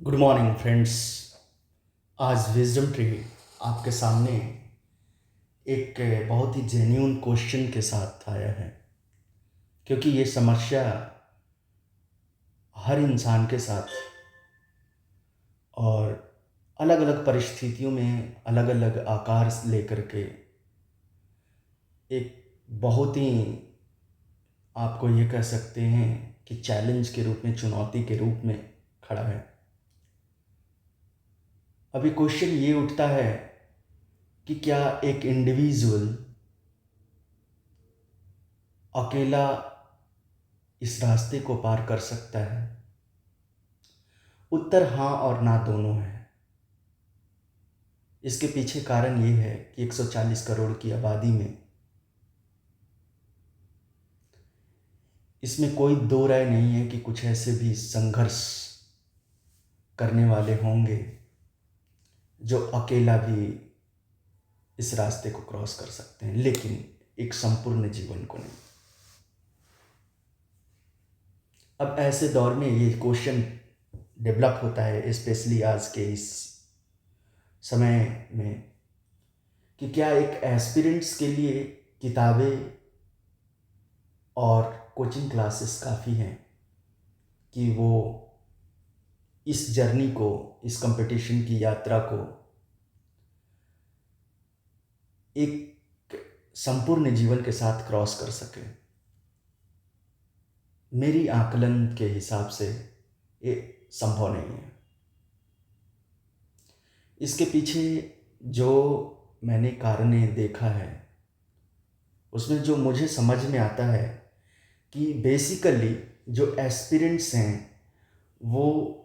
Good morning friends. आज wisdom tree आपके सामने एक बहुत ही जेन्यून क्वेश्चन के साथ आया है, क्योंकि ये समस्या हर इंसान के साथ और अलग अलग परिस्थितियों में अलग अलग आकार लेकर के एक बहुत ही, आपको ये कह सकते हैं कि चैलेंज के रूप में, चुनौती के रूप में खड़ा है। अभी क्वेश्चन ये उठता है कि क्या एक इंडिविजुअल अकेला इस रास्ते को पार कर सकता है? उत्तर हाँ और ना दोनों है। इसके पीछे कारण ये है कि 140 करोड़ की आबादी में इसमें कोई दो राय नहीं है कि कुछ ऐसे भी संघर्ष करने वाले होंगे जो अकेला भी इस रास्ते को क्रॉस कर सकते हैं, लेकिन एक संपूर्ण जीवन को नहीं। अब ऐसे दौर में ये क्वेश्चन डेवलप होता है, स्पेशली आज के इस समय में, कि क्या एक एस्पिरेंट्स के लिए किताबें और कोचिंग क्लासेस काफ़ी हैं कि वो इस जर्नी को, इस कंपटीशन की यात्रा को एक संपूर्ण जीवन के साथ क्रॉस कर सके? मेरी आकलन के हिसाब से ये संभव नहीं है। इसके पीछे जो मैंने कारणें देखा है, उसमें जो मुझे समझ में आता है कि बेसिकली जो एस्पिरेंट्स हैं वो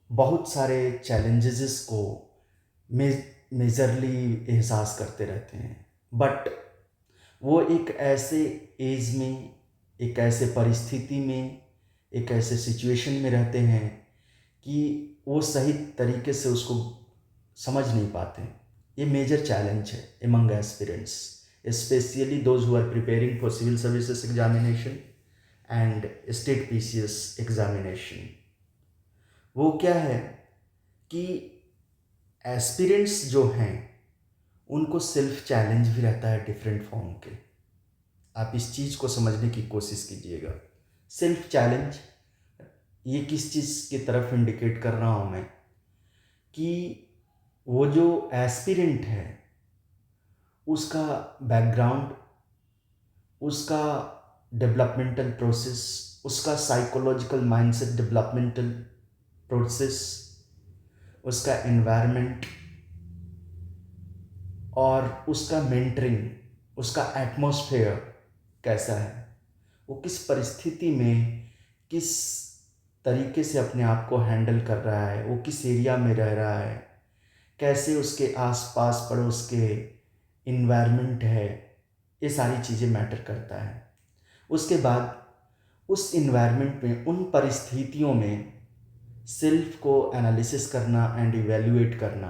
बहुत सारे चैलेंजेस को मेजरली एहसास करते रहते हैं, बट वो एक ऐसे एज में, एक ऐसे परिस्थिति में, एक ऐसे सिचुएशन में रहते हैं कि वो सही तरीके से उसको समझ नहीं पाते। ये मेजर चैलेंज है among aspirants, specially those who are preparing for civil services examination and state PCS examination. वो क्या है कि एस्पिरेंट्स जो हैं उनको सेल्फ चैलेंज भी रहता है डिफरेंट फॉर्म के। आप इस चीज़ को समझने की कोशिश कीजिएगा। सेल्फ चैलेंज ये किस चीज़ की तरफ इंडिकेट कर रहा हूँ मैं, कि वो जो एस्पिरेंट है उसका बैकग्राउंड, उसका डेवलपमेंटल प्रोसेस, उसका साइकोलॉजिकल माइंडसेट डेवलपमेंटल प्रोसेस, उसका एनवायरनमेंट और उसका मेंटरिंग, उसका एटमॉस्फेयर कैसा है, वो किस परिस्थिति में किस तरीके से अपने आप को हैंडल कर रहा है, वो किस एरिया में रह रहा है, कैसे उसके आसपास पड़ोस के इन्वायरमेंट है, ये सारी चीज़ें मैटर करता है। उसके बाद उस इन्वायरमेंट में, उन परिस्थितियों में सेल्फ को एनालिसिस करना एंड इवेल्युएट करना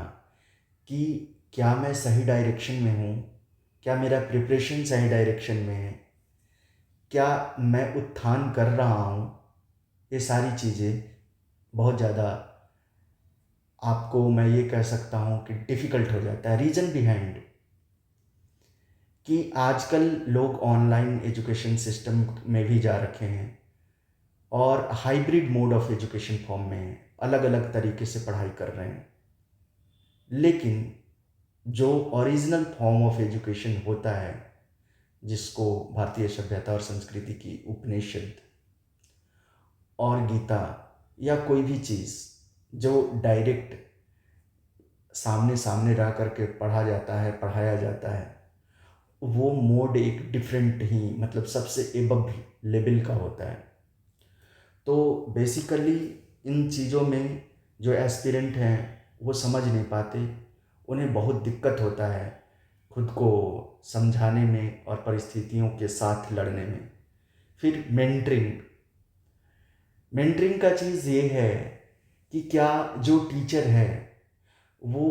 कि क्या मैं सही डायरेक्शन में हूँ, क्या मेरा प्रिपरेशन सही डायरेक्शन में है, क्या मैं उत्थान कर रहा हूँ। ये सारी चीज़ें बहुत ज़्यादा, आपको मैं ये कह सकता हूँ कि डिफ़िकल्ट हो जाता है। रीज़न बिहाइंड कि आजकल लोग ऑनलाइन एजुकेशन सिस्टम में भी जा रखे हैं और hybrid mode of education form में हैं, अलग अलग तरीके से पढ़ाई कर रहे हैं। लेकिन जो ओरिजिनल फॉर्म ऑफ एजुकेशन होता है, जिसको भारतीय सभ्यता और संस्कृति की उपनिषद और गीता या कोई भी चीज़ जो डायरेक्ट सामने सामने रह करके पढ़ा जाता है, पढ़ाया जाता है, वो मोड एक डिफरेंट ही, मतलब सबसे एबव लेवल का होता है। तो बेसिकली इन चीज़ों में जो एस्पिरेंट हैं वो समझ नहीं पाते, उन्हें बहुत दिक्कत होता है खुद को समझाने में और परिस्थितियों के साथ लड़ने में। फिर मेंटरिंग, मेंटरिंग का चीज़ ये है कि क्या जो टीचर है वो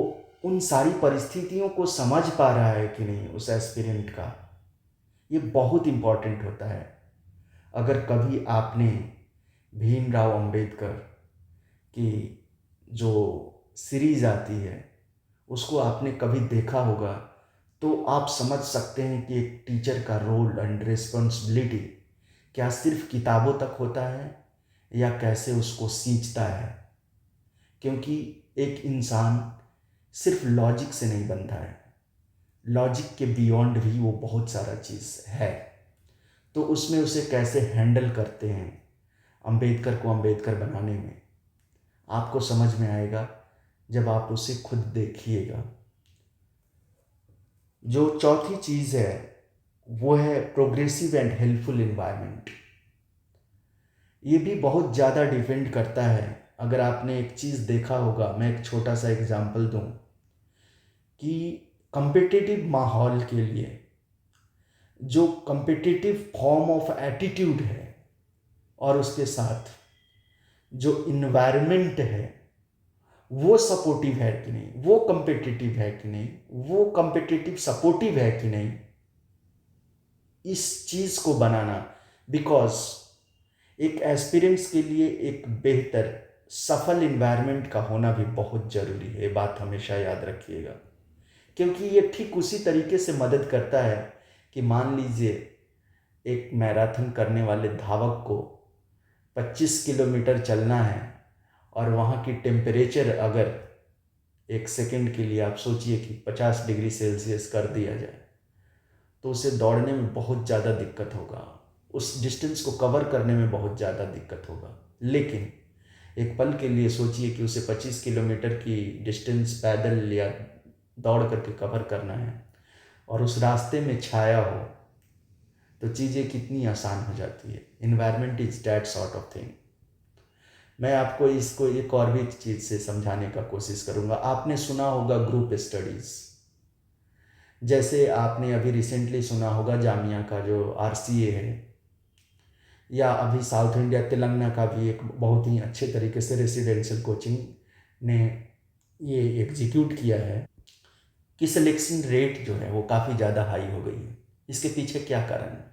उन सारी परिस्थितियों को समझ पा रहा है कि नहीं उस एस्पिरेंट का। ये बहुत इम्पॉर्टेंट होता है। अगर कभी आपने भीमराव अंबेडकर की जो सीरीज़ आती है उसको आपने कभी देखा होगा, तो आप समझ सकते हैं कि एक टीचर का रोल एंड रिस्पॉन्सिबिलिटी क्या सिर्फ किताबों तक होता है या कैसे उसको सींचता है। क्योंकि एक इंसान सिर्फ लॉजिक से नहीं बनता है, लॉजिक के बियॉन्ड भी वो बहुत सारा चीज़ है। तो उसमें उसे कैसे हैंडल करते हैं अंबेडकर को अंबेडकर बनाने में, आपको समझ में आएगा जब आप उसे खुद देखिएगा। जो चौथी चीज़ है वो है प्रोग्रेसिव एंड हेल्पफुल इन्वायरमेंट। ये भी बहुत ज़्यादा डिपेंड करता है। अगर आपने एक चीज़ देखा होगा, मैं एक छोटा सा एग्जांपल दूं कि कंपिटिटिव माहौल के लिए जो कंपिटिटिव फॉर्म ऑफ एटीट्यूड है और उसके साथ जो इन्वायरमेंट है वो सपोर्टिव है कि नहीं, वो कंपिटिटिव है कि नहीं, वो कंपिटिटिव सपोर्टिव है कि नहीं, इस चीज़ को बनाना। बिकॉज एक एस्पिरेंट्स के लिए एक बेहतर सफल इन्वायरमेंट का होना भी बहुत ज़रूरी है, ये बात हमेशा याद रखिएगा। क्योंकि ये ठीक उसी तरीके से मदद करता है कि मान लीजिए एक मैराथन करने वाले धावक को 25 किलोमीटर चलना है और वहाँ की टेम्परेचर अगर एक सेकंड के लिए आप सोचिए कि 50 डिग्री सेल्सियस कर दिया जाए, तो उसे दौड़ने में बहुत ज़्यादा दिक्कत होगा, उस डिस्टेंस को कवर करने में बहुत ज़्यादा दिक्कत होगा। लेकिन एक पल के लिए सोचिए कि उसे 25 किलोमीटर की डिस्टेंस पैदल या दौड़ करके कवर करना है और उस रास्ते में छाया हो, तो चीज़ें कितनी आसान हो जाती है। Environment is that sort of thing. मैं आपको इसको एक और भी चीज़ से समझाने का कोशिश करूँगा। आपने सुना होगा ग्रुप स्टडीज़, जैसे आपने अभी रिसेंटली सुना होगा जामिया का जो आरसीए है, या अभी साउथ इंडिया तेलंगाना का भी एक बहुत ही अच्छे तरीके से रेसिडेंशियल कोचिंग ने ये एग्जीक्यूट किया है कि सिलेक्शन रेट जो है वो काफ़ी ज़्यादा हाई हो गई है। इसके पीछे क्या कारण है?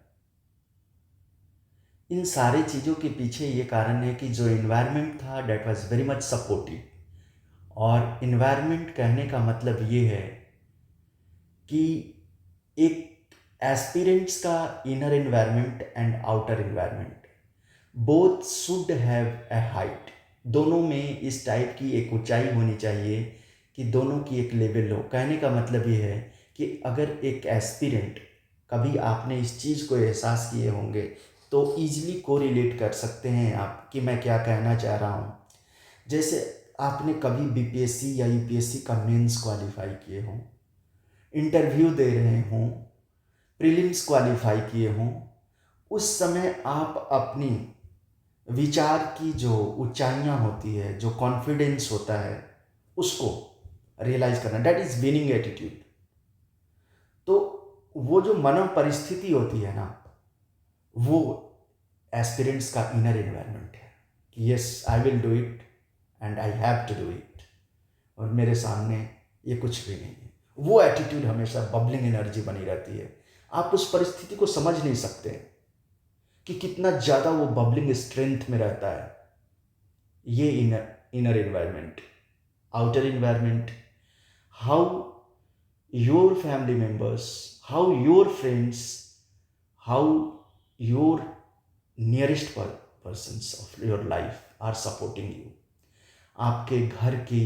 इन सारी चीज़ों के पीछे ये कारण है कि जो इन्वायरमेंट था that was very much supportive. और इन्वायरमेंट कहने का मतलब ये है कि एक एस्पिरेंट्स का inner environment and outer environment both should have a height. दोनों में इस टाइप की एक ऊंचाई होनी चाहिए कि दोनों की एक लेवल हो। कहने का मतलब ये है कि अगर एक एस्पिरेंट, कभी आपने इस चीज़ को एहसास किए होंगे तो ईजिली कोरिलेट कर सकते हैं आप कि मैं क्या कहना चाह रहा हूँ। जैसे आपने कभी बीपीएससी या यूपीएससी का मेंस क्वालिफाई किए हों, इंटरव्यू दे रहे हों, प्रीलिम्स क्वालिफाई किए हों, उस समय आप अपनी विचार की जो ऊंचाइयां होती है, जो कॉन्फिडेंस होता है, उसको रियलाइज करना, दैट इज विनिंग एटीट्यूड। तो वो जो मन परिस्थिति होती है ना, वो एस्पिरेंट्स का इनर एनवायरनमेंट है कि yes I will do it and I have to do it, और मेरे सामने ये कुछ भी नहीं है। वो एटीट्यूड हमेशा बबलिंग एनर्जी बनी रहती है। आप उस परिस्थिति को समझ नहीं सकते कि कितना ज़्यादा वो बबलिंग स्ट्रेंथ में रहता है। ये inner environment. Outer environment, how your family members, how your friends, how your nearest persons of your life are supporting you। आपके घर की,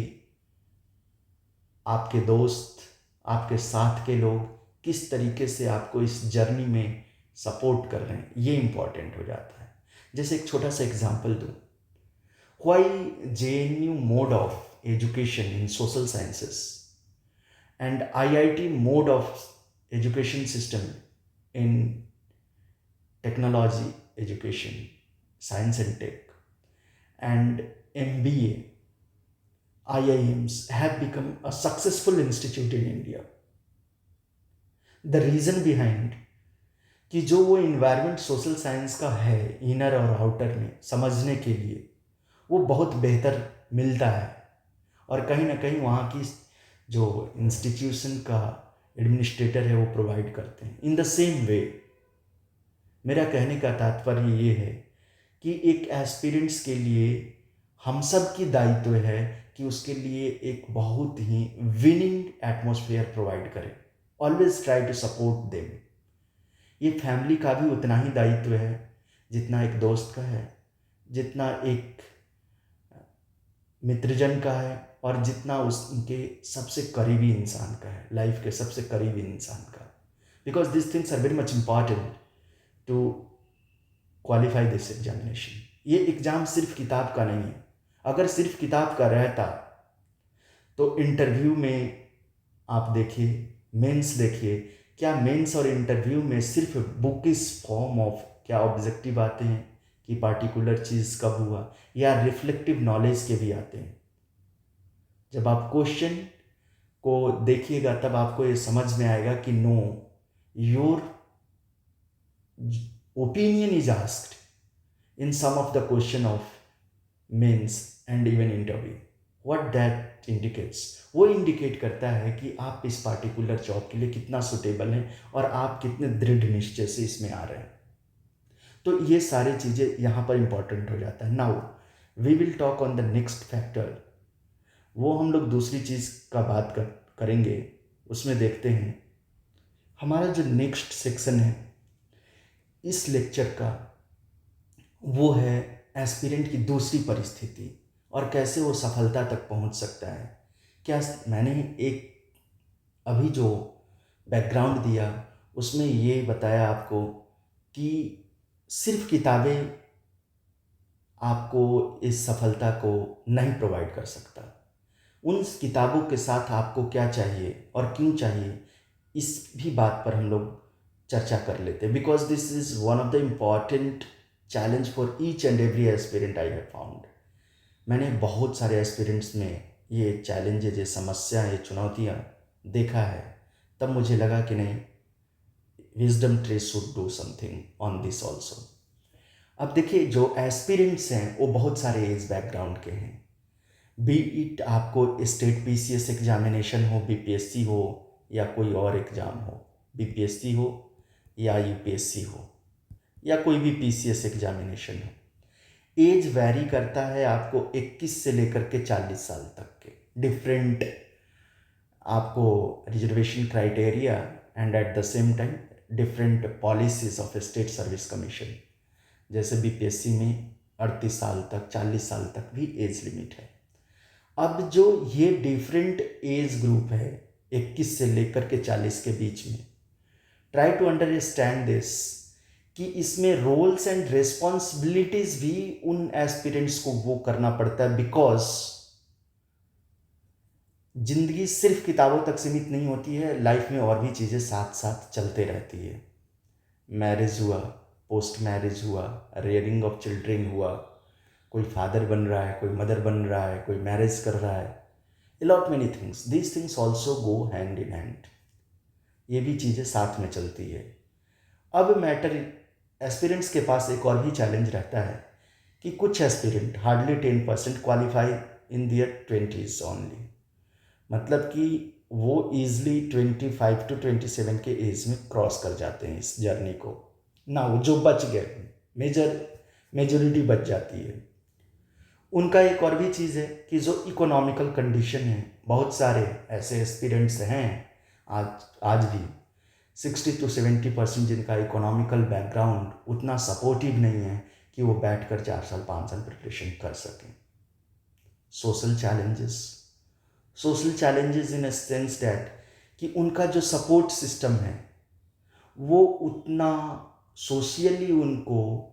आपके दोस्त, आपके साथ के लोग किस तरीके से आपको इस जर्नी में सपोर्ट कर रहे हैं, ये इंपॉर्टेंट हो जाता है। जैसे एक छोटा सा एग्जांपल दूं, why JNU mode of education in social sciences and IIT mode of education system in technology education, science and tech, and MBA, IIMs have become a successful institute in India। The reason behind कि जो वो environment social science का है inner और outer में समझने के लिए, वो बहुत बेहतर मिलता है। और कहीं ना कहीं वहाँ की जो इंस्टीट्यूशन का एडमिनिस्ट्रेटर है वो प्रोवाइड करते हैं। इन द सेम वे, मेरा कहने का तात्पर्य ये है कि एक एस्पिरेंट्स के लिए हम सब की दायित्व है कि उसके लिए एक बहुत ही विनिंग एटमॉस्फेयर प्रोवाइड करें। Always try to support them. ये फैमिली का भी उतना ही दायित्व है जितना एक दोस्त का है, जितना एक मित्रजन का है, और जितना उनके सबसे करीबी इंसान का है, लाइफ के सबसे करीबी इंसान का। Because this things are very much important to qualify this examination. ये एग्ज़ाम सिर्फ किताब का नहीं है। अगर सिर्फ किताब का रहता तो इंटरव्यू में आप देखिए, मेंस देखिए, क्या मेंस और इंटरव्यू में सिर्फ बुकिश फॉर्म ऑफ क्या ऑब्जेक्टिव आते हैं कि पार्टिकुलर चीज़ कब हुआ, या रिफ्लेक्टिव नॉलेज के भी आते हैं। जब आप क्वेश्चन को देखिएगा तब आपको ये समझ में आएगा कि no, your opinion is asked in some of the question of mains and even interview. What that indicates, वो इंडिकेट करता है कि आप इस पार्टिकुलर जॉब के लिए कितना सुटेबल हैं और आप कितने दृढ़ निश्चय से इसमें आ रहे हैं। तो ये सारी चीज़ें यहाँ पर इंपॉर्टेंट हो जाता है। Now we will talk on the next factor. वो हम लोग दूसरी चीज़ का बात करेंगे। उसमें देखते हैं हमारा जो नेक्स्ट सेक्शन है इस लेक्चर का, वो है एस्पिरेंट की दूसरी परिस्थिति और कैसे वो सफलता तक पहुंच सकता है। क्या मैंने एक अभी जो बैकग्राउंड दिया उसमें ये बताया आपको कि सिर्फ किताबें आपको इस सफलता को नहीं प्रोवाइड कर सकता। उन किताबों के साथ आपको क्या चाहिए और क्यों चाहिए, इस भी बात पर हम लोग चर्चा कर लेते हैं। Because this is one of the important challenge for each and every aspirant I have found. मैंने बहुत सारे एस्पिरेंट्स में ये चैलेंजेज, ये समस्याएं, ये चुनौतियाँ देखा है। तब मुझे लगा कि नहीं, wisdom tree should do something on this also. अब देखिए, जो एस्पिरेंट्स हैं वो बहुत सारे एज बैकग्राउंड के हैं। बी इट आपको स्टेट पीसीएस एग्जामिनेशन हो, बीपीएससी हो, या कोई और एग्ज़ाम हो, बीपीएससी हो या यूपीएससी हो या कोई भी पीसीएस एग्जामिनेशन हो, एज वैरी करता है आपको 21 से लेकर के 40 साल तक के। डिफरेंट आपको reservation criteria and at the same time different policies of state service commission. जैसे बीपीएससी में 38 साल तक, 40 साल तक भी एज लिमिट है। अब जो ये डिफरेंट एज ग्रुप है 21 से लेकर के 40 के बीच में, ट्राई टू अंडरस्टैंड दिस कि इसमें रोल्स एंड रिस्पॉन्सिबिलिटीज भी उन एस्पिरेंट्स को वो करना पड़ता है। बिकॉज जिंदगी सिर्फ किताबों तक सीमित नहीं होती है, लाइफ में और भी चीज़ें साथ साथ चलते रहती है। मैरिज हुआ, पोस्ट मैरिज हुआ, रेयरिंग ऑफ चिल्ड्रेन हुआ, कोई फादर बन रहा है, कोई मदर बन रहा है, कोई मैरिज कर रहा है, a lot many things, these things also go hand in hand। ये भी चीज़ें साथ में चलती है। अब मैटर एस्पिरेंट्स के पास एक और भी चैलेंज रहता है कि कुछ aspirant hardly 10% qualify in their 20s only. मतलब कि वो ईजिली 25 to 27 के एज में क्रॉस कर जाते हैं इस जर्नी को। ना वो जो बच गए, मेजोरिटी बच जाती है। उनका एक और भी चीज़ है कि जो इकोनॉमिकल कंडीशन है, बहुत सारे ऐसे एस्पिरेंट्स हैं आज भी 60 to 70% जिनका इकोनॉमिकल बैकग्राउंड उतना सपोर्टिव नहीं है कि वो बैठकर 4 साल 5 साल प्रिपरेशन कर सकें। Social challenges in a sense that कि उनका जो सपोर्ट सिस्टम है वो उतना सोशली, उनको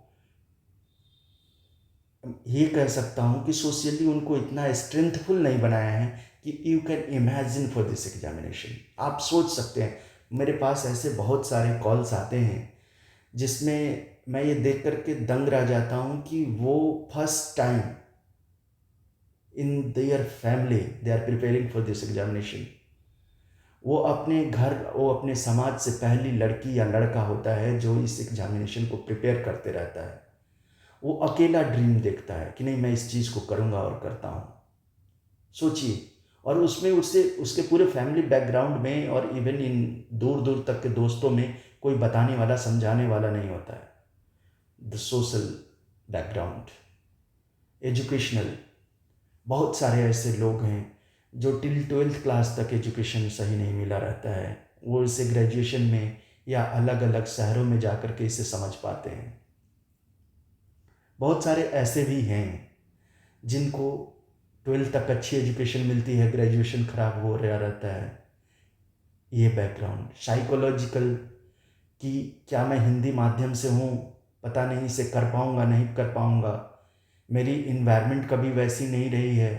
ये कह सकता हूँ कि सोशली उनको इतना स्ट्रेंथफुल नहीं बनाया है कि you can imagine for this examination. आप सोच सकते हैं, मेरे पास ऐसे बहुत सारे कॉल्स आते हैं जिसमें मैं ये देख करके दंग रह जाता हूँ कि वो first time in their family they are preparing for this examination. वो अपने घर, वो अपने समाज से पहली लड़की या लड़का होता है जो इस एग्जामिनेशन को प्रिपेयर करते रहता है। वो अकेला ड्रीम देखता है कि नहीं, मैं इस चीज़ को करूँगा और करता हूँ। सोचिए, और उसमें उसके पूरे फैमिली बैकग्राउंड में और इवन इन दूर दूर तक के दोस्तों में कोई बताने वाला, समझाने वाला नहीं होता है। द सोशल बैकग्राउंड, एजुकेशनल बहुत सारे ऐसे लोग हैं जो टिल 12th क्लास तक एजुकेशन सही नहीं मिला रहता है, वो इसे ग्रेजुएशन में या अलग अलग शहरों में जाकर के इसे समझ पाते हैं। बहुत सारे ऐसे भी हैं जिनको 12th तक अच्छी एजुकेशन मिलती है, ग्रेजुएशन खराब हो रहा रहता है। ये बैकग्राउंड साइकोलॉजिकल कि क्या मैं हिंदी माध्यम से हूँ, पता नहीं इसे कर पाऊँगा नहीं कर पाऊँगा, मेरी इन्वायरमेंट कभी वैसी नहीं रही है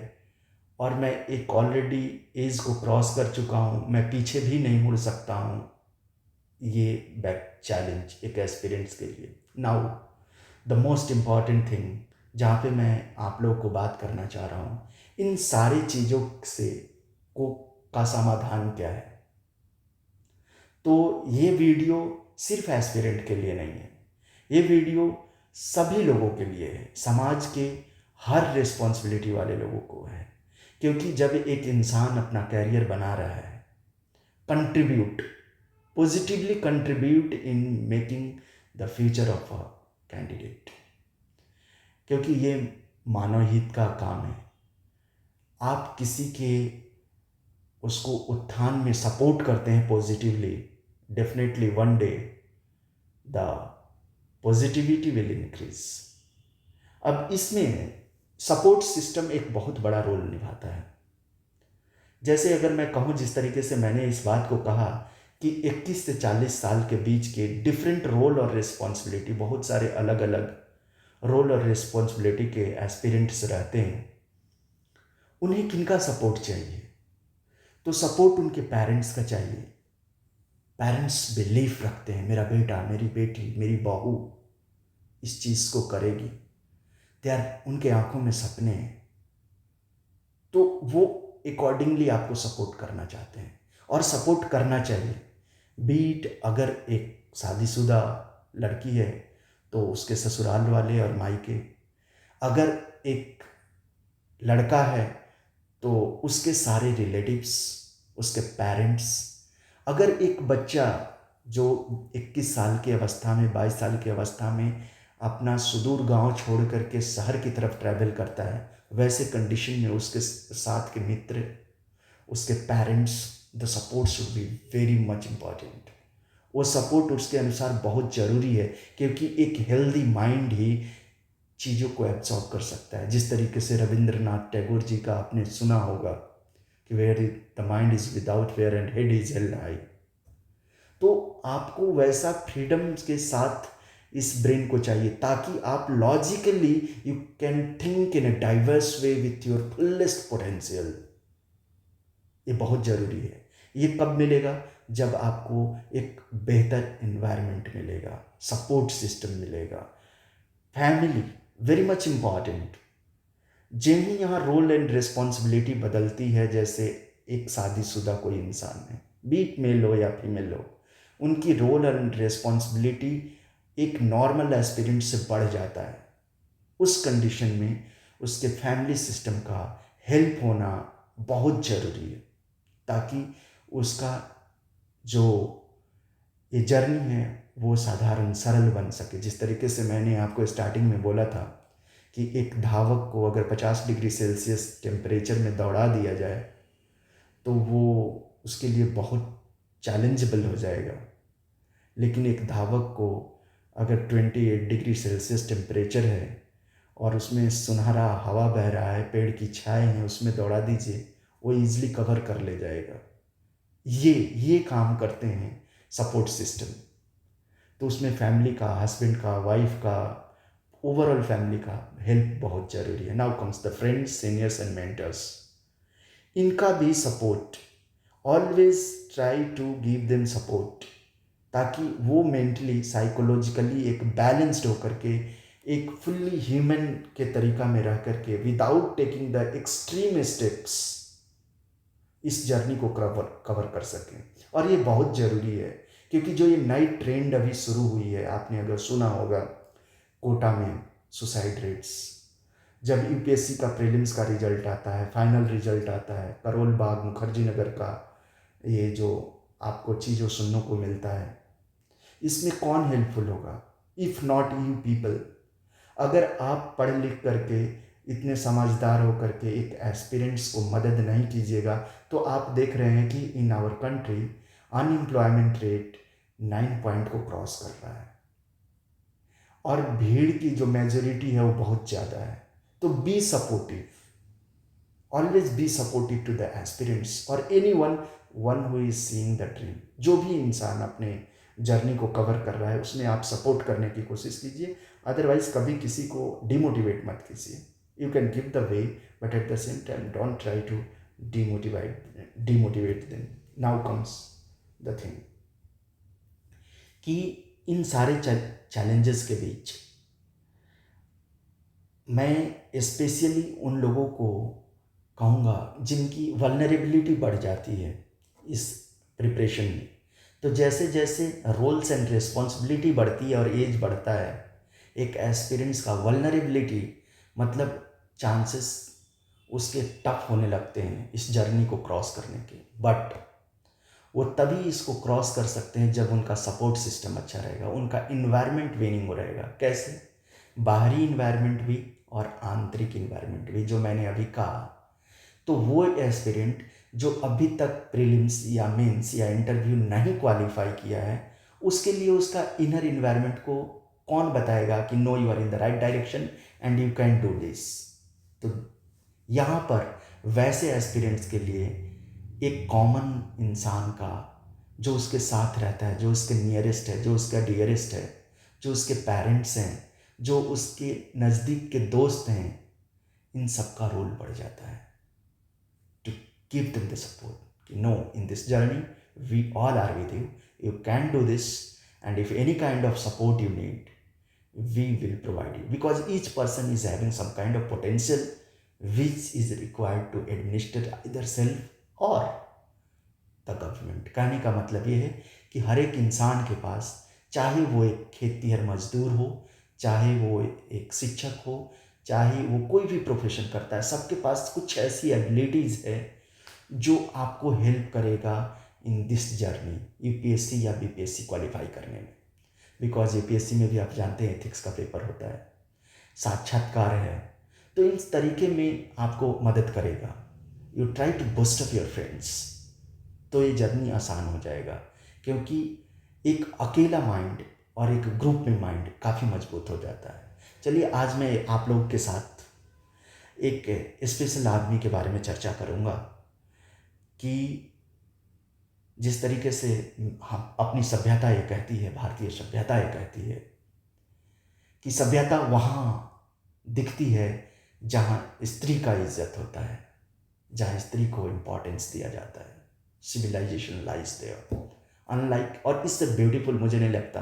और मैं एक ऑलरेडी एज को क्रॉस कर चुका हूँ, मैं पीछे भी नहीं मुड़ सकता हूँ। ये बैक चैलेंज एक एस्पिरेंट्स के लिए। Now the most important thing जहाँ पे मैं आप लोगों को बात करना चाह रहा हूँ, इन सारी चीज़ों से को का समाधान क्या है। तो ये वीडियो सिर्फ एस्पिरेंट के लिए नहीं है, ये वीडियो सभी लोगों के लिए है, समाज के हर रिस्पॉन्सिबिलिटी वाले लोगों को है। क्योंकि जब एक इंसान अपना कैरियर बना रहा है, contribute positively contribute in making the future of a candidate, क्योंकि ये मानव हित का काम है। आप किसी के उसको उत्थान में सपोर्ट करते हैं positively, definitely one day the positivity will increase. अब इसमें सपोर्ट सिस्टम एक बहुत बड़ा रोल निभाता है। जैसे अगर मैं कहूँ, जिस तरीके से मैंने इस बात को कहा कि 21 से 40 साल के बीच के डिफरेंट रोल और रिस्पॉन्सिबिलिटी, बहुत सारे अलग अलग रोल और रिस्पॉन्सिबिलिटी के एस्पिरेंट्स रहते हैं, उन्हें किनका सपोर्ट चाहिए? तो सपोर्ट उनके पेरेंट्स का चाहिए। पेरेंट्स बिलीफ रखते हैं मेरा बेटा, मेरी बेटी, मेरी बहू इस चीज़ को करेगी, उनके आंखों में सपने हैं, तो वो अकॉर्डिंगली आपको सपोर्ट करना चाहते हैं और सपोर्ट करना चाहिए। बीट अगर एक शादीशुदा लड़की है तो उसके ससुराल वाले और मायके, अगर एक लड़का है तो उसके सारे रिलेटिव्स, उसके पेरेंट्स, अगर एक बच्चा जो 21 साल की अवस्था में, 22 साल की अवस्था में अपना सुदूर गांव छोड़ करके शहर की तरफ ट्रैवल करता है, वैसे कंडीशन में उसके साथ के मित्र, उसके parents, the support should be very much important. वो सपोर्ट उसके अनुसार बहुत ज़रूरी है, क्योंकि एक हेल्दी माइंड ही चीज़ों को एब्जॉर्ब कर सकता है। जिस तरीके से रविंद्रनाथ टैगोर जी का आपने सुना होगा कि where the mind is without fear and head is held high. तो आपको वैसा फ्रीडम के साथ इस ब्रेन को चाहिए, ताकि आप logically you can think in a diverse way with your fullest potential. ये बहुत ज़रूरी है। ये कब मिलेगा? जब आपको एक बेहतर इन्वायरमेंट मिलेगा, सपोर्ट सिस्टम मिलेगा, फैमिली वेरी मच इम्पॉर्टेंट। जिन ही यहाँ रोल एंड रिस्पॉन्सिबिलिटी बदलती है, जैसे एक शादीशुदा कोई इंसान है, बीट मेल हो या फीमेल हो, उनकी रोल एंड रिस्पॉन्सिबिलिटी एक नॉर्मल एस्पिरेंट से बढ़ जाता है। उस कंडीशन में उसके फैमिली सिस्टम का हेल्प होना बहुत ज़रूरी है, ताकि उसका जो ये जर्नी है वो साधारण सरल बन सके। जिस तरीके से मैंने आपको स्टार्टिंग में बोला था कि एक धावक को अगर 50 डिग्री सेल्सियस टेम्परेचर में दौड़ा दिया जाए तो वो उसके लिए बहुत चैलेंजेबल हो जाएगा, लेकिन एक धावक को अगर 28 डिग्री सेल्सियस टेम्परेचर है और उसमें सुनहरा हवा बह रहा है, पेड़ की छाए हैं, उसमें दौड़ा दीजिए, वो ईजिली कवर कर ले जाएगा। ये काम करते हैं सपोर्ट सिस्टम। तो उसमें फैमिली का, हस्बैंड का, वाइफ का, ओवरऑल फैमिली का हेल्प बहुत ज़रूरी है। Now comes the friends, seniors and mentors. इनका भी support, always try to give them support, ताकि वो मेंटली, साइकोलॉजिकली एक बैलेंस्ड होकर के, एक फुल्ली ह्यूमन के तरीका में रह करके, without taking the extreme steps, इस जर्नी को कवर कर सकें। और ये बहुत ज़रूरी है, क्योंकि जो ये नई ट्रेंड अभी शुरू हुई है, आपने अगर सुना होगा, कोटा में सुसाइड रेट्स, जब यूपीएससी का प्रीलिम्स का रिजल्ट आता है, फाइनल रिजल्ट आता है, करोल बाग, मुखर्जी नगर का ये जो आपको चीज़ों सुनने को मिलता है, इसमें कौन हेल्पफुल होगा? If not you people. अगर आप पढ़ लिख करके इतने समझदार होकर के एक एस्पिरेंट्स को मदद नहीं कीजिएगा, तो आप देख रहे हैं कि in our country unemployment rate 9 point को क्रॉस कर रहा है और भीड़ की जो मेजोरिटी है वो बहुत ज़्यादा है। तो be supportive, always be supportive to the aspirants और anyone who is seeing the dream. जो भी इंसान अपने जर्नी को कवर कर रहा है उसमें आप सपोर्ट करने की कोशिश कीजिए, अदरवाइज कभी किसी को डिमोटिवेट मत कीजिए। You can give the way but at the same time don't try to demotivate them. Now comes the thing कि इन सारे चैलेंजेस के बीच मैं स्पेशली उन लोगों को कहूँगा जिनकी वल्नरेबिलिटी बढ़ जाती है इस प्रिपरेशन में। तो जैसे जैसे रोल्स एंड रिस्पॉन्सिबिलिटी बढ़ती है और एज बढ़ता है, एक एस्पिरेंट्स का वल्नरेबिलिटी मतलब चांसेस उसके टफ होने लगते हैं इस जर्नी को क्रॉस करने के। बट वो तभी इसको क्रॉस कर सकते हैं जब उनका सपोर्ट सिस्टम अच्छा रहेगा, उनका इन्वायरमेंट विनिंग हो रहेगा। कैसे? बाहरी इन्वायरमेंट भी और आंतरिक इन्वायरमेंट भी, जो मैंने अभी कहा। तो वो एस्पिरेंट जो अभी तक प्रीलिम्स या मेंस या इंटरव्यू नहीं क्वालिफाई किया है, उसके लिए उसका इनर इन्वायरमेंट को कौन बताएगा कि no you are in the right direction and you can do this. तो यहाँ पर वैसे एस्पिरेंट्स के लिए एक कॉमन इंसान का जो उसके साथ रहता है, जो उसके नियरेस्ट है, जो उसका डियरेस्ट है, जो उसके पेरेंट्स हैं, जो उसके नज़दीक के दोस्त हैं, इन सब का रोल बढ़ जाता है to give them the support कि no, in this journey we all are with you, you can do this and if any kind of support you need we will provide you, because each person is having some kind of potential which is required to administer either self or the government। कहने का मतलब ये है कि हर एक इंसान के पास, चाहे वो एक खेतीहर मजदूर हो, चाहे वो एक शिक्षक हो, चाहे वो कोई भी प्रोफेशन करता है, सबके पास कुछ ऐसी एबिलिटीज़ है जो आपको हेल्प करेगा इन दिस जर्नी यूपीएससी या बीपीएससी क्वालिफाई करने में। बिकॉज यूपीएससी में भी आप जानते हैं एथिक्स का पेपर होता है, साक्षात्कार है, तो इस तरीके में आपको मदद करेगा। You try to boost up your friends, तो ये जर्नी आसान हो जाएगा, क्योंकि एक अकेला माइंड और एक ग्रुप में माइंड काफ़ी मजबूत हो जाता है। चलिए, आज मैं आप लोगों के साथ एक स्पेशल आदमी के बारे में चर्चा करूँगा कि जिस तरीके से हम अपनी सभ्यता ये कहती है, भारतीय सभ्यता ये कहती है कि सभ्यता वहाँ दिखती है जहाँ स्त्री का इज्जत होता है, जहाँ स्त्री को इम्पोर्टेंस दिया जाता है। सिविलाइजेशन लाइज देयर अनलाइक, और इससे ब्यूटीफुल मुझे नहीं लगता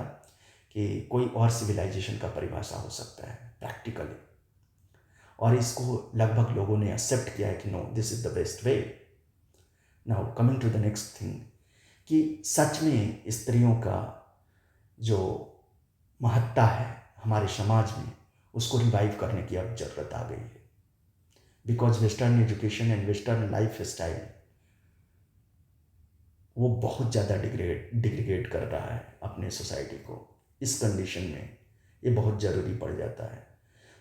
कि कोई और सिविलाइजेशन का परिभाषा हो सकता है प्रैक्टिकली, और इसको लगभग लोगों ने एक्सेप्ट किया है कि no, this is the best way. Now coming to the next thing कि सच में स्त्रियों का जो महत्ता है हमारे समाज में, उसको रिवाइव करने की अब ज़रूरत आ गई है। Because western education and western life style वो बहुत ज़्यादा डिग्रेड कर रहा है अपने सोसाइटी को। इस कंडीशन में ये बहुत ज़रूरी पड़ जाता है।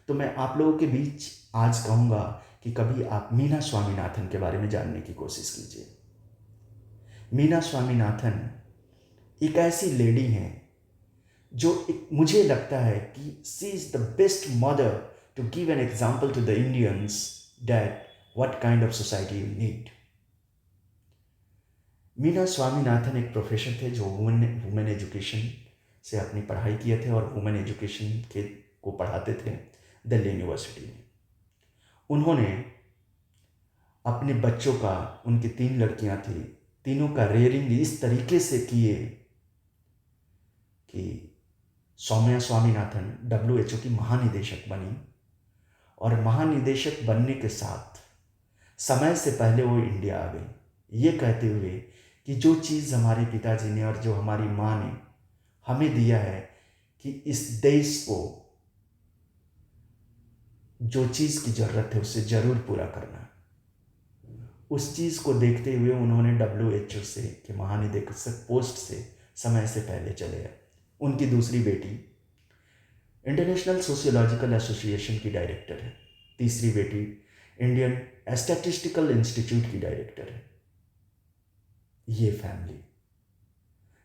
तो मैं आप लोगों के बीच आज कहूँगा कि कभी आप मीना स्वामीनाथन के बारे में जानने की कोशिश कीजिए। मीना स्वामीनाथन एक ऐसी लेडी हैं जो मुझे लगता है कि she is the best mother to give an example to the Indians that what kind of society you need. Meena Swaminathan एक प्रोफेसर थे जो वुमेन एजुकेशन से अपनी पढ़ाई किए थे और वुमेन एजुकेशन को पढ़ाते थे दिल्ली यूनिवर्सिटी में। उन्होंने अपने बच्चों का, उनकी 3 लड़कियां थी, तीनों का रेयरिंग इस तरीके से किए कि सौम्या स्वामीनाथन WHO की महानिदेशक बनी, और महानिदेशक बनने के साथ समय से पहले वो इंडिया आ गई, ये कहते हुए कि जो चीज़ हमारे पिताजी ने और जो हमारी माँ ने हमें दिया है कि इस देश को जो चीज़ की ज़रूरत है उसे ज़रूर पूरा करना। उस चीज़ को देखते हुए उन्होंने WHO से के महानिदेशक पोस्ट से समय से पहले चले गए। उनकी दूसरी बेटी इंटरनेशनल सोशियोलॉजिकल एसोसिएशन की डायरेक्टर है। तीसरी बेटी इंडियन स्टैटिस्टिकल इंस्टीट्यूट की डायरेक्टर है। ये फैमिली,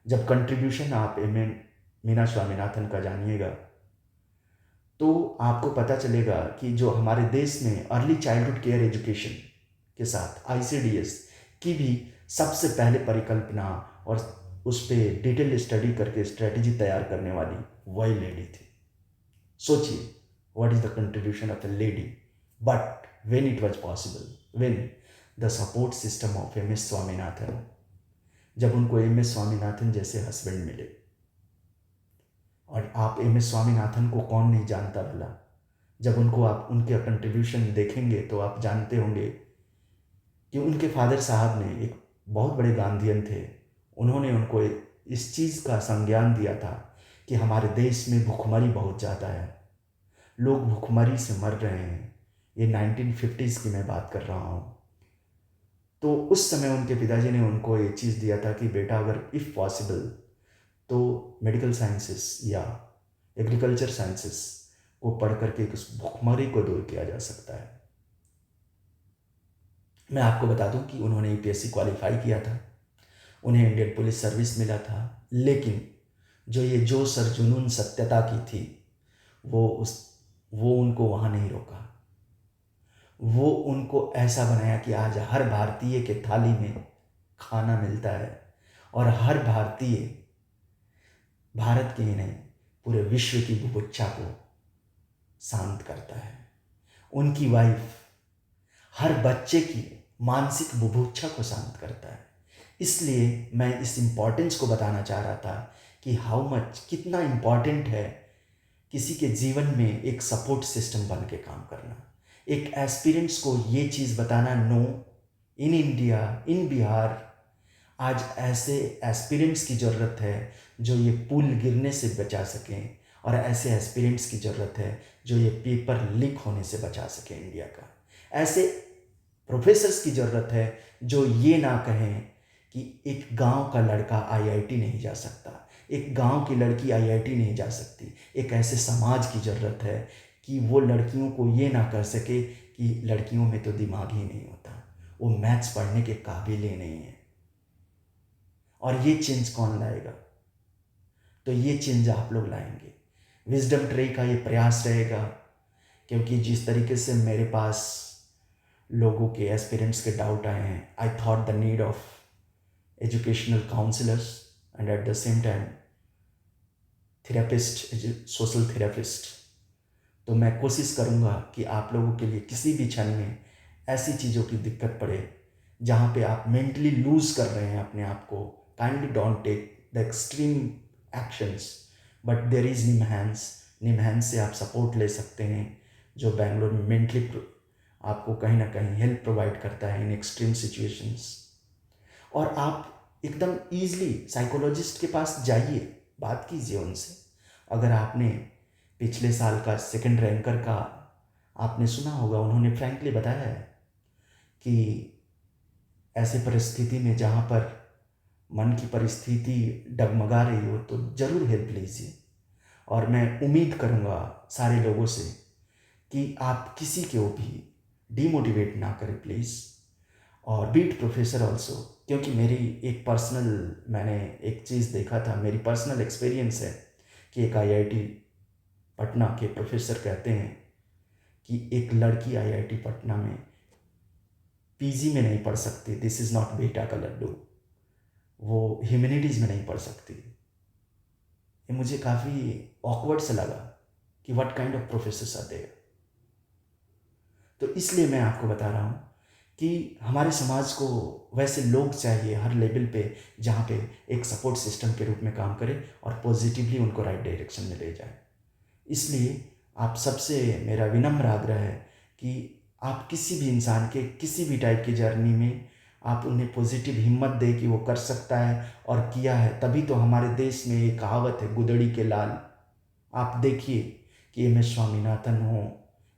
जब कंट्रीब्यूशन आप एम एन मीना स्वामीनाथन का जानिएगा तो आपको पता चलेगा कि जो हमारे देश में अर्ली चाइल्डहुड केयर एजुकेशन के साथ आईसीडीएस की भी सबसे पहले परिकल्पना और उस पर डिटेल स्टडी करके स्ट्रेटजी तैयार करने वाली वही लेडी थी। सोचिए, what is the contribution of a lady, but when it was possible, when the support system of M S Swaminathan, जब उनको एम एस स्वामीनाथन जैसे हस्बैंड मिले। और आप एम एस स्वामीनाथन को कौन नहीं जानता भला, जब उनको आप उनके कंट्रीब्यूशन देखेंगे तो आप जानते होंगे कि उनके फादर साहब ने एक बहुत बड़े गांधीयन थे। उन्होंने उनको इस चीज़ का संज्ञान दिया था कि हमारे देश में भुखमरी बहुत ज़्यादा है, लोग भुखमरी से मर रहे हैं। ये 1950s की मैं बात कर रहा हूँ। तो उस समय उनके पिताजी ने उनको ये चीज़ दिया था कि बेटा, अगर इफ़ पॉसिबल तो मेडिकल साइंसेस या एग्रीकल्चर साइंसेस को पढ़ करके उस भुखमरी को दूर किया जा सकता है। मैं आपको बता दूं कि उन्होंने यूपीएससी क्वालिफाई किया था, उन्हें इंडियन पुलिस सर्विस मिला था, लेकिन जो ये जोश और जुनून सत्यता की थी वो उनको वहाँ नहीं रोका। वो उनको ऐसा बनाया कि आज हर भारतीय के थाली में खाना मिलता है और हर भारतीय भारत की ही नहीं पूरे विश्व की बुभुक्षा को शांत करता है। उनकी वाइफ हर बच्चे की मानसिक बुभुक्षा को शांत करता है। इसलिए मैं इस इम्पॉर्टेंस को बताना चाह रहा था कि हाउ मच, कितना इम्पॉर्टेंट है किसी के जीवन में एक सपोर्ट सिस्टम बन के काम करना, एक एस्पिरेंट्स को ये चीज़ बताना, नो, इन इंडिया, इन बिहार आज ऐसे एस्पिरेंट्स की ज़रूरत है जो ये पुल गिरने से बचा सकें, और ऐसे एस्पिरेंट्स की ज़रूरत है जो ये पेपर लीक होने से बचा सकें इंडिया का। ऐसे प्रोफेसर्स की ज़रूरत है जो ये ना कहें कि एक गांव का लड़का आईआईटी नहीं जा सकता, एक गांव की लड़की आईआईटी नहीं जा सकती। एक ऐसे समाज की ज़रूरत है कि वो लड़कियों को ये ना कर सके कि लड़कियों में तो दिमाग ही नहीं होता, वो मैथ्स पढ़ने के काबिल ही नहीं है। और ये चेंज कौन लाएगा? तो ये चेंज आप लोग लाएंगे। विजडम ट्री का ये प्रयास रहेगा, क्योंकि जिस तरीके से मेरे पास लोगों के एस्पिरेंट्स के डाउट आए हैं, I thought the need of educational counsellors and at the same time therapist, social therapist. तो मैं कोशिश करूँगा कि आप लोगों के लिए किसी भी क्षण में ऐसी चीज़ों की दिक्कत पड़े जहाँ पे आप मेंटली लूज़ कर रहे हैं अपने आप को, kindly don't take the extreme actions, but there is NIMHANS से आप सपोर्ट ले सकते हैं, जो बेंगलोर में मेंटली आपको कहीं ना कहीं हेल्प प्रोवाइड करता है इन एक्सट्रीम सिचुएशंस। और आप एकदम ईजिली साइकोलॉजिस्ट के पास जाइए, बात कीजिए उनसे। अगर आपने पिछले साल का सेकंड रैंकर का आपने सुना होगा, उन्होंने फ्रैंकली बताया है कि ऐसे परिस्थिति में जहाँ पर मन की परिस्थिति डगमगा रही हो तो ज़रूर हेल्प लीजिए। और मैं उम्मीद करूँगा सारे लोगों से कि आप किसी को भी डीमोटिवेट ना करें प्लीज़, और बीट प्रोफेसर ऑल्सो, क्योंकि मेरी एक मैंने एक चीज़ देखा था, मेरी पर्सनल एक्सपीरियंस है कि एक आईआईटी पटना के प्रोफेसर कहते हैं कि एक लड़की आईआईटी पटना में पीजी में नहीं पढ़ सकती, दिस इज़ नॉट बेटा का लड्डू, वो ह्यूमैनिटीज़ में नहीं पढ़ सकती। ये मुझे काफ़ी ऑकवर्ड से लगा कि what kind of professors are there. तो इसलिए मैं आपको बता रहा हूँ कि हमारे समाज को वैसे लोग चाहिए हर लेवल पे, जहाँ पे एक सपोर्ट सिस्टम के रूप में काम करे और पॉजिटिवली उनको राइट डायरेक्शन में ले जाए। इसलिए आप सबसे मेरा विनम्र आग्रह है कि आप किसी भी इंसान के किसी भी टाइप की जर्नी में आप उन्हें पॉजिटिव हिम्मत दे कि वो कर सकता है और किया है। तभी तो हमारे देश में एक कहावत है, गुदड़ी के लाल। आप देखिए कि एम एस स्वामीनाथन हो,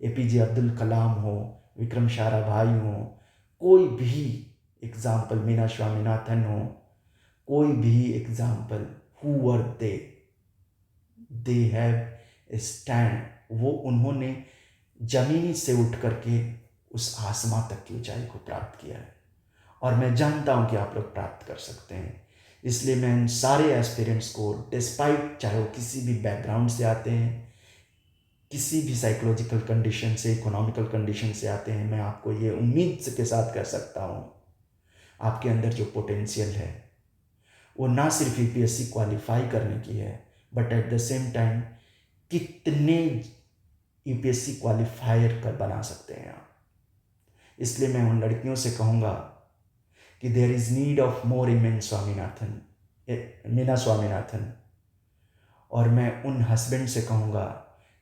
एपीजे अब्दुल कलाम हो, विक्रम साराभाई हो, कोई भी एग्जाम्पल, मीना स्वामीनाथन हो, कोई भी example, who were they have a stand. वो उन्होंने जमीनी से उठ करके उस आसमां तक की ऊंचाई को प्राप्त किया है, और मैं जानता हूं कि आप लोग प्राप्त कर सकते हैं। इसलिए मैं इन सारे एस्पिरेंट्स को, डिस्पाइट चाहे वो किसी भी बैकग्राउंड से आते हैं, किसी भी साइकोलॉजिकल कंडीशन से, इकोनॉमिकल कंडीशन से आते हैं, मैं आपको ये उम्मीद के साथ कह सकता हूँ, आपके अंदर जो पोटेंशियल है वो ना सिर्फ यूपीएससी क्वालिफाई करने की है, but at the same time कितने यूपीएससी क्वालिफायर कर बना सकते हैं आप। इसलिए मैं उन लड़कियों से कहूँगा कि there is need of more Meena Swaminathan. और मैं उन हस्बैंड से कहूँगा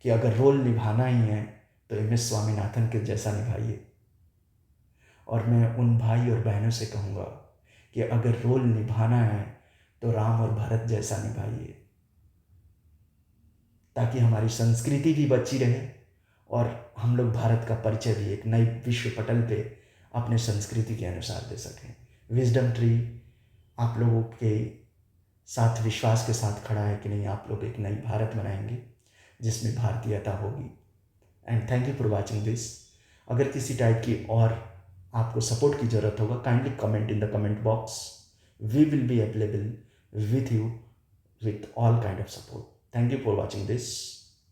कि अगर रोल निभाना ही है तो MS स्वामीनाथन के जैसा निभाइए। और मैं उन भाई और बहनों से कहूँगा कि अगर रोल निभाना है तो राम और भरत जैसा निभाइए, ताकि हमारी संस्कृति भी बची रहे और हम लोग भारत का परिचय भी एक नई विश्व पटल पे अपने संस्कृति के अनुसार दे सकें। विजडम ट्री आप लोगों के साथ विश्वास के साथ खड़ा है कि नहीं, आप लोग एक नई भारत बनाएंगे जिसमें भारतीयता होगी। And thank you for watching this. अगर किसी टाइप की और आपको सपोर्ट की ज़रूरत होगा, kindly comment in the comment box. We will be available with you with all kind of support. Thank you for watching this.